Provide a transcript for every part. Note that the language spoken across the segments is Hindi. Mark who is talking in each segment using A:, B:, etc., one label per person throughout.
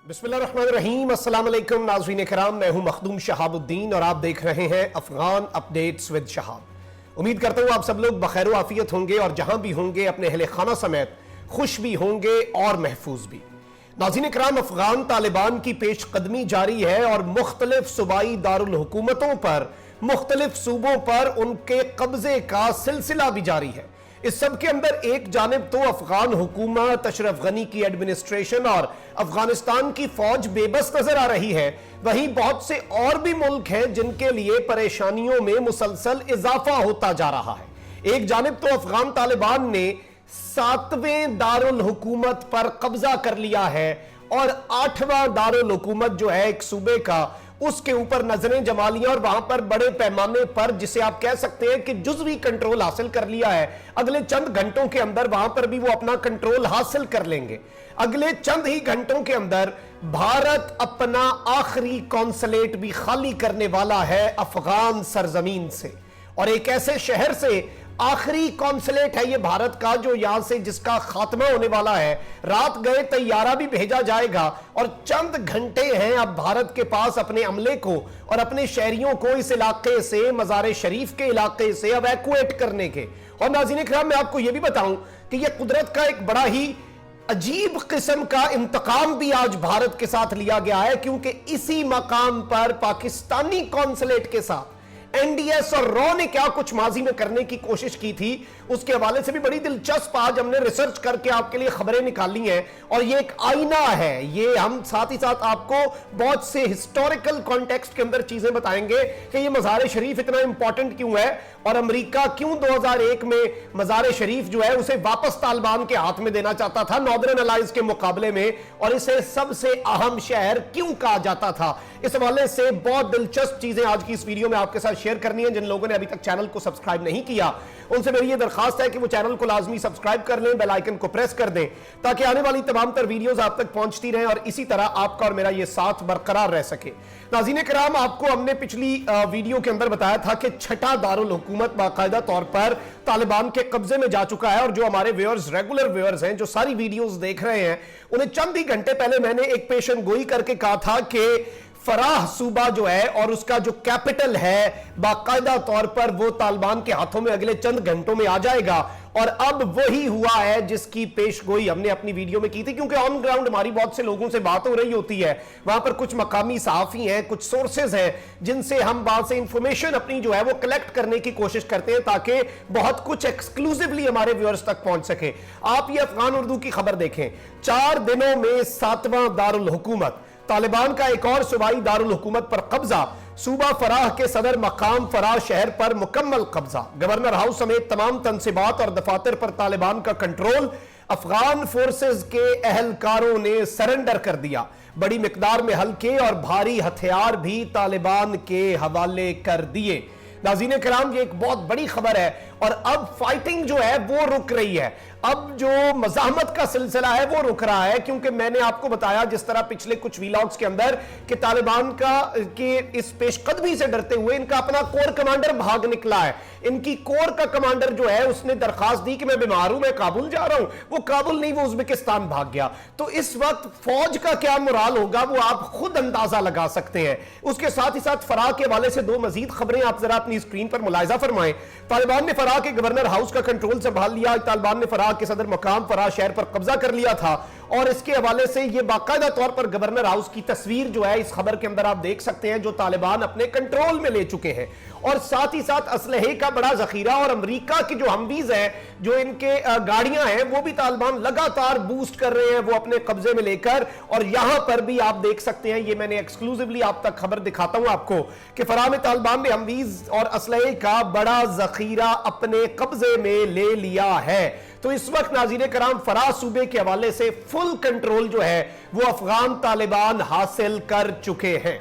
A: बिस्मिल्लाहिर्रहमानिर्रहीम, अस्सलाम वालेकुम नाज़रीन किराम, मैं हूं मखदूम शहाबुद्दीन और आप देख रहे हैं अफगान अपडेट्स विद शहाब। उम्मीद करता हूं आप सब लोग बखैर आफियत होंगे और जहां भी होंगे अपने अहले खाना समेत खुश भी होंगे और महफूज भी। नाज़रीन किराम, अफगान तालिबान की पेशकदमी जारी है और मुख्तलिफ सूबाई दारुल हुकूमतों पर, मुख्तलिफ सूबों पर उनके कब्जे का सिलसिला भी जारी है। इस सब के अंदर एक जानिब तो अफगान हुकूमत, अशरफ गनी की एडमिनिस्ट्रेशन और अफगानिस्तान की फौज बेबस नजर आ रही है, वहीं बहुत से और भी मुल्क हैं जिनके लिए परेशानियों में मुसलसल इजाफा होता जा रहा है। एक जानिब तो अफगान तालिबान ने 7वें दारुल हुकूमत पर कब्जा कर लिया है और 8वां दारुल हुकूमत जो है एक सूबे का, उसके ऊपर नजरें जमा लिया और वहां पर बड़े पैमाने पर, जिसे आप कह सकते हैं कि जुज़वी कंट्रोल हासिल कर लिया है। अगले चंद घंटों के अंदर वहां पर भी वो अपना कंट्रोल हासिल कर लेंगे। अगले चंद ही घंटों के अंदर भारत अपना आखिरी कॉन्सुलेट भी खाली करने वाला है अफगान सरजमीन से, और एक ऐसे शहर से आखिरी कॉन्सुलेट है ये भारत का जो यहां से जिसका खात्मा होने वाला है। रात गए तैयारा भी भेजा जाएगा और चंद घंटे हैं अब भारत के पास अपने अमले को और अपने शहरियों को इस इलाके से, मज़ार शरीफ के इलाके से एवैक्यूएट करने के। और नाज़रीन किराम, मैं आपको यह भी बताऊं कि यह कुदरत का एक बड़ा ही अजीब किस्म का इंतकाम भी आज भारत के साथ लिया गया है, क्योंकि इसी मकाम पर पाकिस्तानी कॉन्सुलेट के साथ एनडीएस और रॉ ने क्या कुछ माजी में करने की कोशिश की थी, उसके हवाले से भी बड़ी दिलचस्प आज हमने रिसर्च करके आपके लिए खबरें निकाली हैं। और ये एक आईना है, ये हम साथ ही साथ आपको बहुत से हिस्टोरिकल कॉन्टेक्स्ट के अंदर चीजें बताएंगे कि ये मज़ार शरीफ इतना इंपॉर्टेंट क्यों है और अमेरिका क्यों 2001 में मज़ार शरीफ जो है उसे वापस तालिबान के हाथ में देना चाहता था नॉर्दर्न अलायंस के मुकाबले में, और इसे सबसे अहम शहर क्यों कहा जाता था। इस हवाले से बहुत दिलचस्प चीजें आज की इस वीडियो में आपके साथ शेयर करनी है। जिन लोगों ने अभी तक चैनल को सब्सक्राइब नहीं किया उनसे मेरी यह दरखास्त है कि वो चैनल को लाजमी सब्सक्राइब कर लें, बेल आइकन को प्रेस कर दें ताकि आने वाली तमाम तर वीडियोस आप तक पहुंचती रहें और इसी तरह आपका और मेरा यह साथ बरकरार रह सके। नाज़रीन किराम, आपको हमने पिछली वीडियो के अंदर बताया था कि छठा दारुल हुकूमत बाकायदा तौर पर तालिबान के कब्जे में जा चुका है, और जो हमारे व्यूअर्स, रेगुलर व्यूअर्स हैं जो सारी वीडियोस देख रहे हैं, उन्हें चंद ही घंटे पहले मैंने एक पेशन गोई करके कहा था कि फराह सूबा जो है और उसका जो कैपिटल है बाकायदा तौर पर वो तालिबान के हाथों में अगले चंद घंटों में आ जाएगा। और अब वही हुआ है जिसकी पेशगोई हमने अपनी वीडियो में की थी, क्योंकि ऑन ग्राउंड हमारी बहुत से लोगों से बात हो रही होती है, वहां पर कुछ मकामी सहाफी हैं, कुछ सोर्सेज हैं जिनसे हम वहां से इंफॉर्मेशन अपनी जो है वो कलेक्ट करने की कोशिश करते हैं ताकि बहुत कुछ एक्सक्लूसिवली हमारे व्यूअर्स तक पहुंच सके। आप ये अफगान उर्दू की खबर देखें, 4 दिनों में 7वां दारुल हुकूमत, तालिबान का एक और सूबाई दारुल हुकूमत पर कब्जा, सूबा फराह के सदर मकाम फराह शहर पर मुकम्मल कब्जा, गवर्नर हाउस समेत तमाम तंसीबात और दफातर पर तालिबान का कंट्रोल, अफगान फोर्सेज के अहलकारों ने सरेंडर कर दिया, बड़ी मिकदार में हल्के और भारी हथियार भी तालिबान के हवाले कर दिए। नाज़रीन किराम, ये एक बहुत बड़ी खबर है और अब फाइटिंग जो है वो रुक रही है, अब जो मज़ाहमत का सिलसिला है वो रुक रहा है, क्योंकि मैंने आपको बताया जिस तरह पिछले कुछ वीलॉग्स के अंदर कि तालिबान का के इस पेशकदमी से डरते हुए इनका अपना कोर कमांडर भाग निकला है। इनकी कोर का कमांडर जो है उसने दरखास्त दी कि मैं बीमार हूं, मैं काबुल जा रहा हूं। वो काबुल नहीं, वो उज्बेकिस्तान भाग गया। तो इस वक्त फौज का क्या मुराल होगा वो आप खुद अंदाजा लगा सकते हैं। उसके साथ ही साथ फराह के हवाले से 2 मजीद खबरें आप जरा अपनी स्क्रीन पर मुलाहिजा फरमाएं। तालिबान ने फराह के गवर्नर हाउस का कंट्रोल संभाल लिया, तालिबान ने फराह के सदर मकाम फराह शहर पर कब्जा कर लिया था, और इसके हवाले से यह बाकायदा तौर पर गवर्नर हाउस की तस्वीर जो है इस खबर के अंदर आप देख सकते हैं, जो तालिबान अपने कंट्रोल में ले चुके हैं। और साथ ही साथ असलहे का बड़ा जखीरा और अमेरिका की जो हमवीज है, जो इनके गाड़ियां हैं, वो भी तालिबान लगातार बूस्ट कर रहे हैं वो अपने कब्जे में लेकर। और यहां पर भी आप देख सकते हैं, ये मैंने एक्सक्लूसिवली आप तक खबर दिखाता हूं आपको कि फराह में तालिबान ने हमवीज और असलहे का बड़ा जखीरा अपने कब्जे में ले लिया है। तो इस वक्त नाज़रीन कराम, फराह सूबे के हवाले से फुल कंट्रोल जो है वो अफगान तालिबान हासिल कर चुके हैं।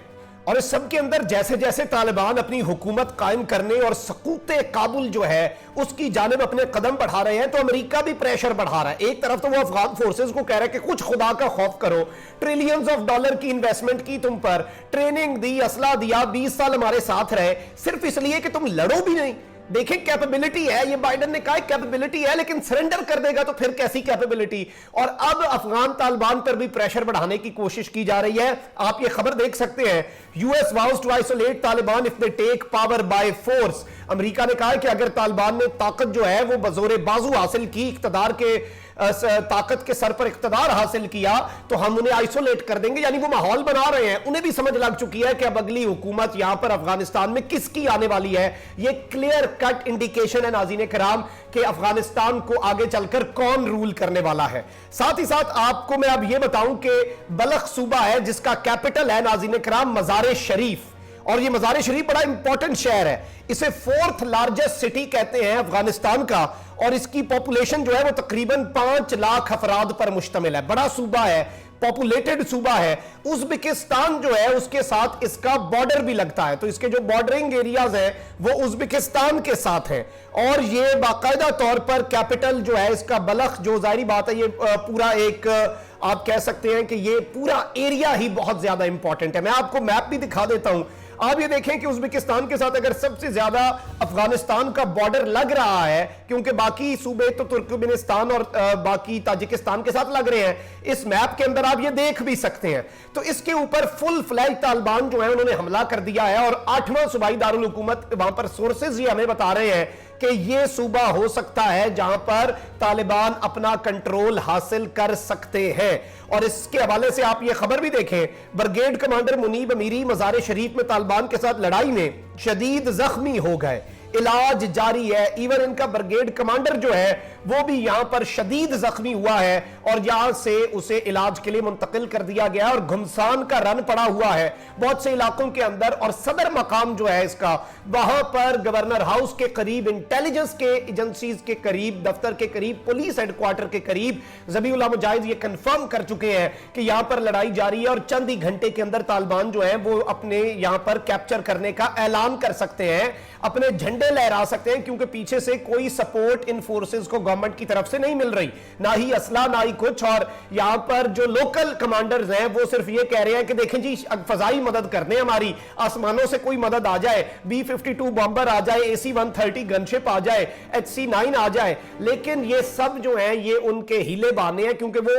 A: और इस सब के अंदर जैसे जैसे तालिबान अपनी हुकूमत कायम करने और सकूते काबुल जो है उसकी जानिब अपने कदम बढ़ा रहे हैं, तो अमेरिका भी प्रेशर बढ़ा रहा है। एक तरफ तो वो अफगान फोर्सेस को कह रहा है कि कुछ खुदा का खौफ करो, ट्रिलियंस ऑफ डॉलर की इन्वेस्टमेंट की तुम पर, ट्रेनिंग दी, असला दिया, 20 साल हमारे साथ रहे, सिर्फ इसलिए कि तुम लड़ो भी नहीं। देखें कैपेबिलिटी है, ये बाइडेन ने कहा कैपेबिलिटी है, लेकिन सरेंडर कर देगा तो फिर कैसी कैपेबिलिटी। और अब अफगान तालिबान पर भी प्रेशर बढ़ाने की कोशिश की जा रही है। आप ये खबर देख सकते हैं, US vows to isolate Taliban if they take power by force. America ने कहा है कि अगर तालिबान ने ताकत जो है वो बजोरे बाजू हासिल की, इख्तदार के ताकत के सर पर इख्तदार हासिल किया, तो हम उन्हें आइसोलेट कर देंगे। यानी वो माहौल बना रहे हैं। उन्हें भी समझ लग चुकी है कि अब अगली हुकूमत यहां पर अफगानिस्तान में किसकी आने वाली है। ये क्लियर कट इंडिकेशन है नाज़रीन किराम कि अफगानिस्तान को आगे चलकर कौन रूल करने वाला है। साथ ही साथ आपको मैं अब यह बताऊं कि बलख सूबा है जिसका कैपिटल है नाज़रीन किराम मज़ार शरीफ, और ये मज़ार शरीफ बड़ा इंपॉर्टेंट शहर है। इसे 4th लार्जेस्ट सिटी कहते हैं अफगानिस्तान का, और इसकी पॉपुलेशन जो है वो तकरीबन 5 लाख अफराद पर मुश्तमिल है। बड़ा सूबा है, पॉपुलेटेड सूबा है। उज्बेकिस्तान जो है उसके साथ इसका बॉर्डर भी लगता है, तो इसके जो बॉर्डरिंग एरियाज हैं वो उज्बेकिस्तान के साथ हैं। और ये बाकायदा तौर पर कैपिटल जो है इसका बलख, जो जाहिर बात है ये पूरा एक आप कह सकते हैं कि ये पूरा एरिया ही बहुत ज्यादा इंपॉर्टेंट है। मैं आपको मैप भी दिखा देता हूं। आप ये देखें कि उज्बेकिस्तान के साथ अगर सबसे ज्यादा अफगानिस्तान का बॉर्डर लग रहा है, क्योंकि बाकी सूबे तो तुर्कमेनिस्तान और बाकी ताजिकिस्तान के साथ लग रहे हैं, इस मैप के अंदर आप ये देख भी सकते हैं। तो इसके ऊपर फुल फ्लैग तालिबान जो है उन्होंने हमला कर दिया है, और 8वां सूबाई दारुल हुकूमत, वहां पर सोर्सेज ये हमें बता रहे हैं कि यह सूबा हो सकता है जहां पर तालिबान अपना कंट्रोल हासिल कर सकते हैं। और इसके हवाले से आप ये खबर भी देखें, ब्रिगेड कमांडर मुनीब अमीरी मज़ार शरीफ में तालिबान के साथ लड़ाई में शदीद जख्मी हो गए, इलाज जारी है। इवन इनका ब्रिगेड कमांडर जो है वो भी यहां पर शदीद जख्मी हुआ है, और यहां से उसे इलाज के लिए मुंतकिल कर दिया गया, और घुमसान का रन पड़ा हुआ है बहुत से इलाकों के अंदर। और सदर मकाम जो है इसका, वहां पर गवर्नर हाउस के करीब, इंटेलिजेंस के एजेंसीज के करीब, दफ्तर के करीब, पुलिस हेडक्वार्टर के करीब ज़बीहुल्लाह मुजाहिद ये कंफर्म कर चुके हैं कि यहां पर लड़ाई जारी है, और चंद ही घंटे के अंदर तालिबान जो है वो अपने यहां पर कैप्चर करने का ऐलान कर सकते हैं, अपने झंडे लहरा सकते हैं, क्योंकि पीछे से कोई सपोर्ट इन फोर्सेस को गवर्नमेंट की तरफ से नहीं मिल रही, ना ही असला ना ही कुछ। और यहां पर जो लोकल कमांडर्स हैं वो सिर्फ ये कह रहे हैं कि देखें जी फजाई मदद कर दें हमारी, आसमानों से कोई मदद आ जाए, B-52 बॉम्बर आ जाए, AC-130 गनशिप आ जाए, HC-9 आ जाए। लेकिन ये सब जो है ये उनके हीले बहाने हैं, क्योंकि वो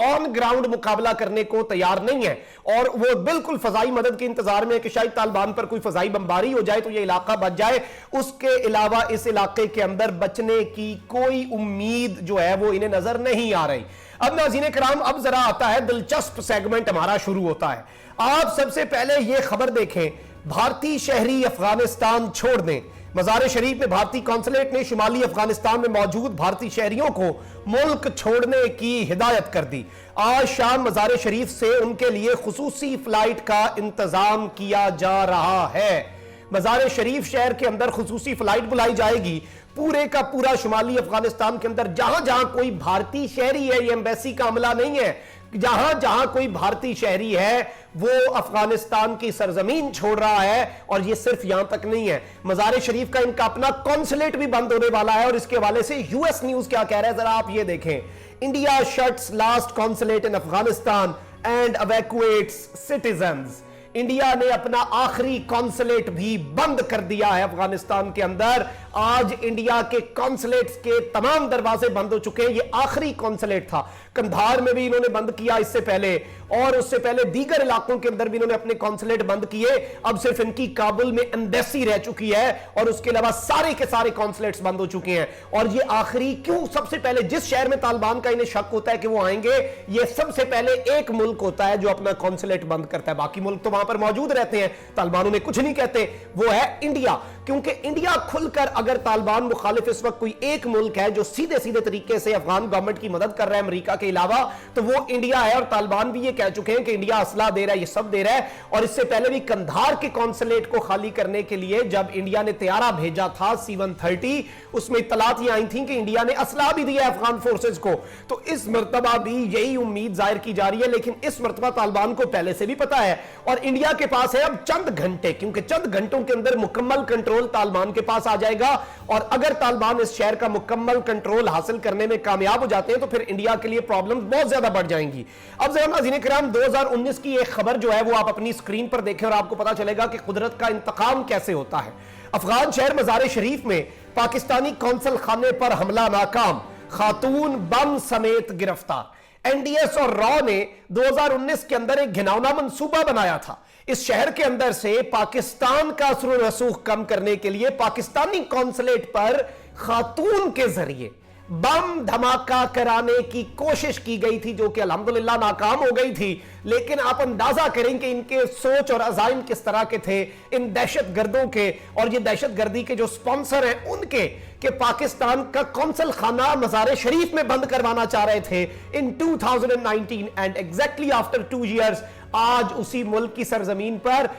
A: ऑन ग्राउंड मुकाबला करने को तैयार नहीं है, और वो बिल्कुल फजाई मदद के इंतजार में है कि शायद तालिबान पर कोई फजाई बमबारी हो जाए तो ये इलाका बच जाए। उसके अलावा इस इलाके के अंदर बचने की कोई उम्मीद जो है वो इन्हें नजर नहीं आ रही। अब नाज़रीन किराम, अब जरा आता है दिलचस्प सेगमेंट हमारा शुरू होता है। आप सबसे पहले यह खबर देखें, भारतीय शहरी अफगानिस्तान छोड़ दें। मज़ार शरीफ में भारतीय कौंसलेट ने शुमाली अफगानिस्तान में मौजूद भारतीय शहरियों को मुल्क छोड़ने की हिदायत कर दी। आज शाम मज़ार शरीफ से उनके लिए खुसूसी फ्लाइट का इंतजाम किया जा रहा है। मज़ार शरीफ शहर के अंदर खुसूसी फ्लाइट बुलाई जाएगी। पूरे का पूरा शुमाली अफगानिस्तान के अंदर जहां जहां कोई भारतीय शहरी है, ये एम्बेसी का अमला नहीं है, जहां जहां कोई भारतीय शहरी है वो अफगानिस्तान की सरजमीन छोड़ रहा है। और ये सिर्फ यहां तक नहीं है, मज़ार शरीफ का इनका अपना कॉन्सुलेट भी बंद होने वाला है। और इसके हवाले से यूएस न्यूज क्या कह रहा है, जरा आप ये देखें। India shuts last consulate in Afghanistan and evacuates citizens. India ने अपना आखिरी कॉन्सुलेट भी बंद कर दिया है अफगानिस्तान के अंदर। आज इंडिया के कॉन्सुलेट्स के तमाम दरवाजे बंद हो चुके हैं। ये आखिरी कॉन्सुलेट था। कंधार में भी इन्होंने बंद किया इससे पहले, और उससे पहले दीगर इलाकों के अंदर भी इन्होंने अपने कॉन्सुलेट बंद किए। अब सिर्फ इनकी काबुल में एम्बेसी रह चुकी है, और उसके अलावा सारे के सारे कॉन्सुलेट्स बंद हो चुके हैं। और ये आखिरी क्यों, सबसे पहले जिस शहर में तालिबान का इन्हें शक होता है कि वो आएंगे, ये सबसे पहले एक मुल्क होता है जो अपना कॉन्सुलेट बंद करता है। बाकी मुल्क तो वहां पर मौजूद रहते हैं, तालिबान उन्हें कुछ नहीं कहते, वो है इंडिया। क्योंकि इंडिया खुलकर, अगर तालिबान मुखालिफ इस वक्त कोई एक मुल्क है जो सीधे सीधे तरीके से अफगान गवर्नमेंट की मदद कर रहा है अमेरिका के अलावा, तो वो इंडिया है। और तालिबान भी ये कह चुके हैं कि इंडिया असला दे रहा है, ये सब दे रहा है। और इससे पहले भी कंधार के कॉन्सुलेट को खाली करने के लिए जब इंडिया ने तैयारा भेजा था C-130, उसमें इत्तलात ये आई थी कि इंडिया ने असला भी दिया अफगान फोर्सेज को। तो इस मर्तबा भी यही उम्मीद जाहिर की जा रही है, लेकिन इस मर्तबा तालिबान को पहले से भी पता है, और इंडिया के पास है अब चंद घंटे, क्योंकि चंद घंटों के अंदर मुकम्मल कंट्रोल तालिबान के पास आ जाएगा। और अगर तालिबान इस शहर का मुकम्मल कंट्रोल हासिल करने में कामयाब हो जाते हैं तो फिर इंडिया के लिए प्रॉब्लम बहुत ज्यादा बढ़ जाएंगी। अब जरा नाज़रीन किराम, 2019 की एक खबर जो है वो आप अपनी स्क्रीन पर देखें और आपको पता चलेगा कि कुदरत का इंतकाम कैसे होता है। अफगान शहर मज़ार शरीफ में पाकिस्तानी कौंसल खाने पर हमला नाकाम, खातून बम समेत गिरफ्तार। एनडीएस और रॉ ने 2019 के अंदर एक घिनौना मंसूबा बनाया था। इस शहर के अंदर से पाकिस्तान का असर रसूख कम करने के लिए पाकिस्तानी कौंसलेट पर खातून के जरिए बम धमाका कराने की कोशिश की गई थी, जो कि अल्हम्दुलिल्लाह नाकाम हो गई थी। लेकिन आप अंदाजा करें कि इनके सोच और अज़ाइम किस तरह के थे, इन दहशतगर्दों के, और ये दहशतगर्दी के जो स्पॉन्सर हैं उनके, कि पाकिस्तान का कौंसल खाना मज़ार शरीफ में बंद करवाना चाह रहे थे इन 2019 एंड एग्जैक्टली आफ्टर 2 years आज उसी मुल्क की सरजमीन पर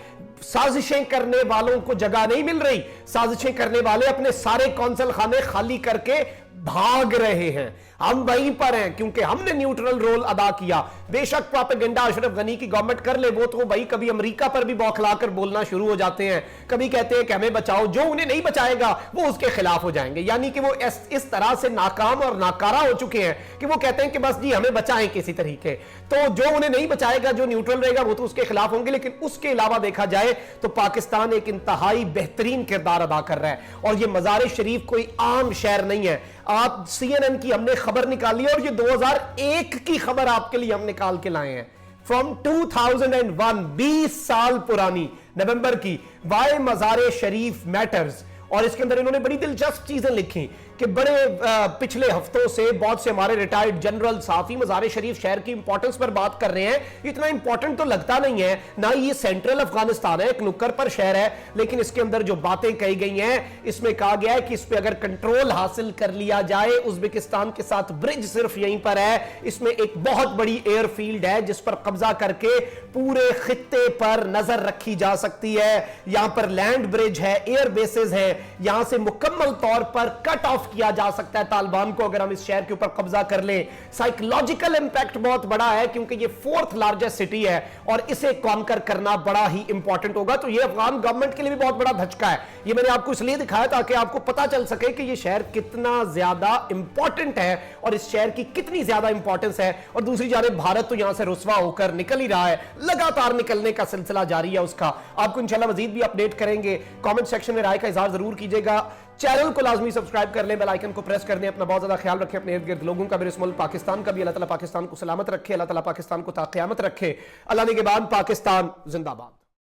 A: साजिशें करने वालों को जगह नहीं मिल रही। साजिशें करने वाले अपने सारे कौंसल खाने खाली करके भाग रहे हैं। हम वहीं पर हैं क्योंकि हमने न्यूट्रल रोल अदा किया। बेशक प्रोपेगेंडा अशरफ गनी की गवर्नमेंट कर ले, वो तो भाई कभी अमेरिका पर भी बौखलाकर बोलना शुरू हो जाते हैं, कभी कहते हैं कि हमें बचाओ, जो उन्हें नहीं बचाएगा वो उसके खिलाफ हो जाएंगे। यानी कि वो इस तरह से नाकाम और नाकारा हो चुके हैं कि वो कहते हैं कि बस जी हमें बचाएं किसी तरीके, तो जो उन्हें नहीं बचाएगा, जो न्यूट्रल रहेगा, वो तो उसके खिलाफ होंगे। लेकिन उसके अलावा देखा जाए तो पाकिस्तान एक इंतहाई बेहतरीन किरदार अदा कर रहा है। और ये मज़ार शरीफ कोई आम शहर नहीं है। आप CNN की हमने खबर निकाली और ये 2001 की खबर आपके लिए हम निकाल के लाए हैं, फ्रॉम 2001, 20 साल पुरानी, नवंबर की, वाई मज़ार शरीफ मैटर्स। और इसके अंदर इन्होंने बड़ी दिलचस्प चीजें लिखी कि बड़े पिछले हफ्तों से बहुत से हमारे रिटायर्ड जनरल साफी मज़ार शरीफ शहर की इंपॉर्टेंस पर बात कर रहे हैं। इतना इंपॉर्टेंट तो लगता नहीं है ना, ये सेंट्रल अफगानिस्तान है, एक नुक्कर पर शहर है, लेकिन इसके अंदर जो बातें कही गई हैं, इसमें कहा गया है कि इस पे अगर कंट्रोल हासिल कर लिया जाए, उज्बेकिस्तान के साथ ब्रिज सिर्फ यहीं पर है, इसमें एक बहुत बड़ी एयरफील्ड है जिस पर कब्जा करके पूरे खित्ते पर नजर रखी जा सकती है। यहां पर लैंड ब्रिज है, एयर बेसेस है, यहां से मुकम्मल तौर पर कट ऑफ किया जा सकता है तालिबान को अगर हम इस शहर के ऊपर कब्जा कर लें। साइकोलॉजिकल इंपैक्ट बहुत बड़ा है क्योंकि ये 4th लार्जेस्ट सिटी है और इसे कॉन्कर करना बड़ा ही इंपॉर्टेंट होगा। तो ये अफगान गवर्नमेंट के लिए भी बहुत बड़ा धचका है। ये मैंने आपको इसलिए दिखाया ताकि आपको पता चल सके कि ये शहर कितना ज्यादा इंपॉर्टेंट है और इस शहर की कितनी ज्यादा इंपॉर्टेंस है। और दूसरी जानिब भारत तो यहां से रुस्वा होकर निकल ही रहा है, लगातार निकलने का सिलसिला जारी है उसका। आपको इंशाल्लाह मजीद भी अपडेट करेंगे। कमेंट सेक्शन में राय का इजहार जरूर कीजिएगा। चैनल को लाजमी सब्सक्राइब कर लें, बेल आइकन को प्रेस कर दें। अपना बहुत ज्यादा ख्याल रखें, अपने इर्द गिर्द लोगों का भी, इस मुल्क पाकिस्तान का भी। अल्लाह ताला पाकिस्तान को सलामत रखे, अल्लाह ताला पाकिस्तान को ता क़यामत रखे। अल्लाह ने के बाद पाकिस्तान जिंदाबाद।